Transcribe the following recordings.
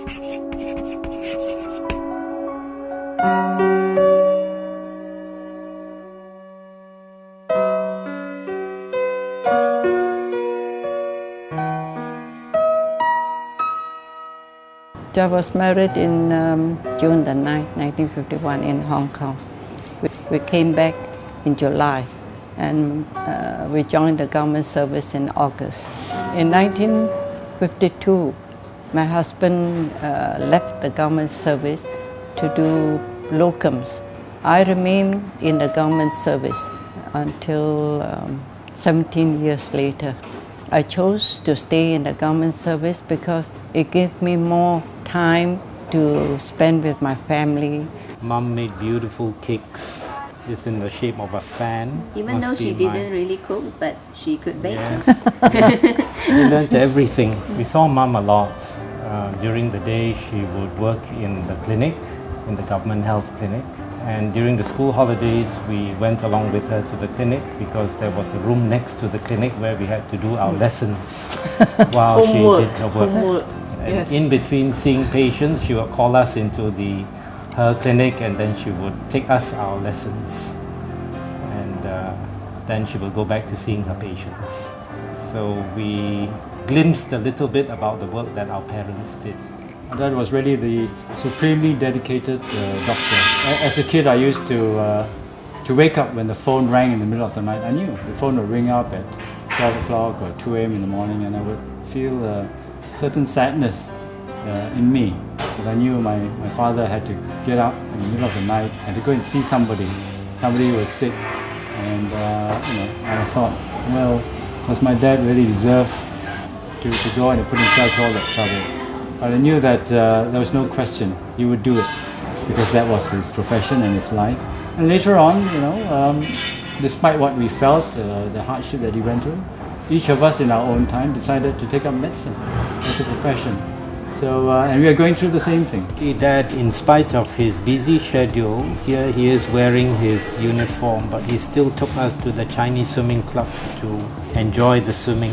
I was married in June the 9th, 1951 in Hong Kong. We came back in July and we joined the government service in August. In 1952, my husband left the government service to do locums. I remained in the government service until 17 years later. I chose to stay in the government service because it gave me more time to spend with my family. Mom made beautiful cakes. It's in the shape of a fan. Even though she didn't really cook, but she could bake. Yes. We learned everything. We saw Mom a lot. During the day, she would work in the clinic, in the government health clinic. And during the school holidays, we went along with her to the clinic because there was a room next to the clinic where we had to do our lessons while she did her work. And yes. In between seeing patients, she would call us into her clinic and then she would take us our lessons. And then she would go back to seeing her patients. So we glimpsed a little bit about the work that our parents did. Dad was really the supremely dedicated doctor. As a kid, I used to wake up when the phone rang in the middle of the night. I knew the phone would ring up at 12 o'clock or 2 a.m. in the morning, and I would feel a certain sadness in me. But I knew my father had to get up in the middle of the night and to go and see somebody. Somebody who was sick, and I thought, well, does my dad really deserve to go and put himself through all that trouble? But I knew that there was no question he would do it because that was his profession and his life. And later on, despite what we felt, the hardship that he went through, each of us in our own time decided to take up medicine as a profession. So, and we are going through the same thing. Dad, in spite of his busy schedule, here he is wearing his uniform, but he still took us to the Chinese swimming club to enjoy the swimming.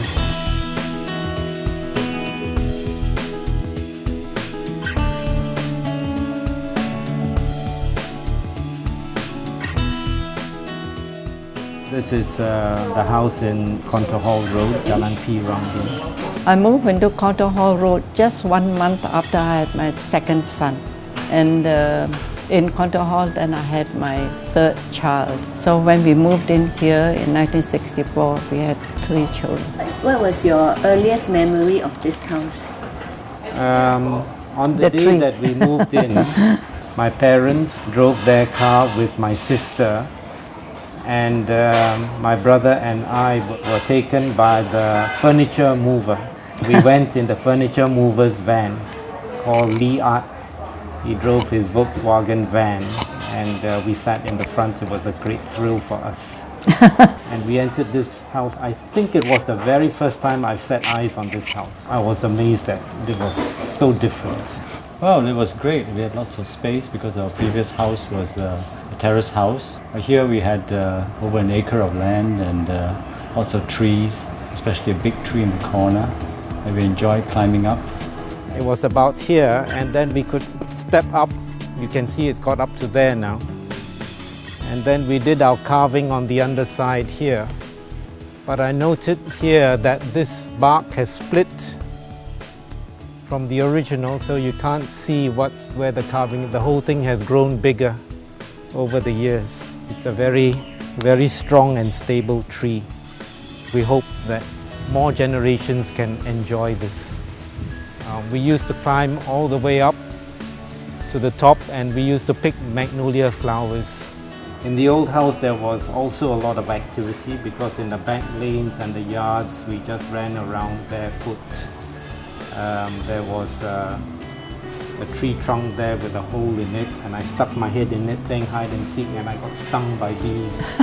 This is the house in Conter Hall Road, Jalan P. Ramli. I moved into Conter Hall Road just 1 month after I had my second son. And in Conter Hall, then I had my third child. So when we moved in here in 1964, we had 3 children. What was your earliest memory of this house? On the day that we moved in, my parents drove their car with my sister, and my brother and I were taken by the furniture mover. We went in the furniture mover's van called Lee Art. He drove his Volkswagen van and we sat in the front. It was a great thrill for us. And we entered this house. I think it was the very first time I set eyes on this house. I was amazed that it was so different. Well, it was great. We had lots of space because our previous house was a terrace house. Here we had over an acre of land and lots of trees, especially a big tree in the corner that we enjoyed climbing up. It was about here, and then we could step up. You can see it's got up to there now. And then we did our carving on the underside here. But I noted here that this bark has split from the original, so you can't see where the carving, the whole thing has grown bigger over the years. It's a very, very strong and stable tree. We hope that more generations can enjoy this. We used to climb all the way up to the top, and we used to pick magnolia flowers. In the old house there was also a lot of activity because in the back lanes and the yards we just ran around barefoot. There was a tree trunk there with a hole in it, and I stuck my head in it playing hide and seek, and I got stung by bees.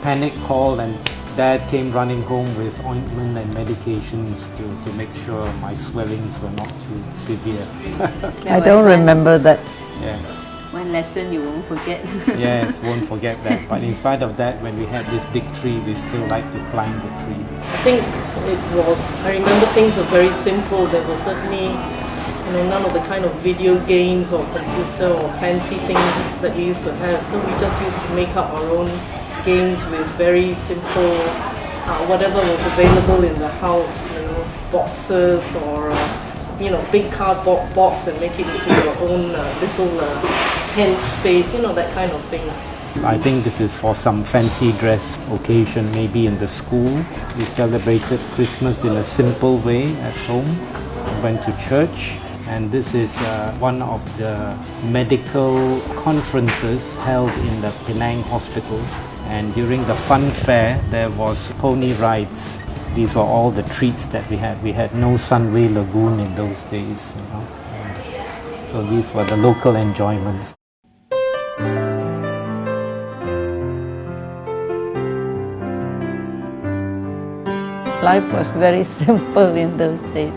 Panic call, and Dad came running home with ointment and medications to make sure my swellings were not too severe. I don't remember that. Yeah. One lesson you won't forget. Yes, won't forget that. But in spite of that, when we had this big tree, we still like to climb the tree. I think I remember things were very simple. There was certainly none of the kind of video games or computer or fancy things that you used to have. So we just used to make up our own games with very simple, whatever was available in the house, boxes or big cardboard box and make it into your own little tent space, that kind of thing. I think this is for some fancy dress occasion, maybe in the school. We celebrated Christmas in a simple way at home. We went to church, and this is one of the medical conferences held in the Penang hospital. And during the fun fair, there was pony rides. These were all the treats that we had. We had no Sunway Lagoon in those days. So these were the local enjoyments. Life was very simple in those days.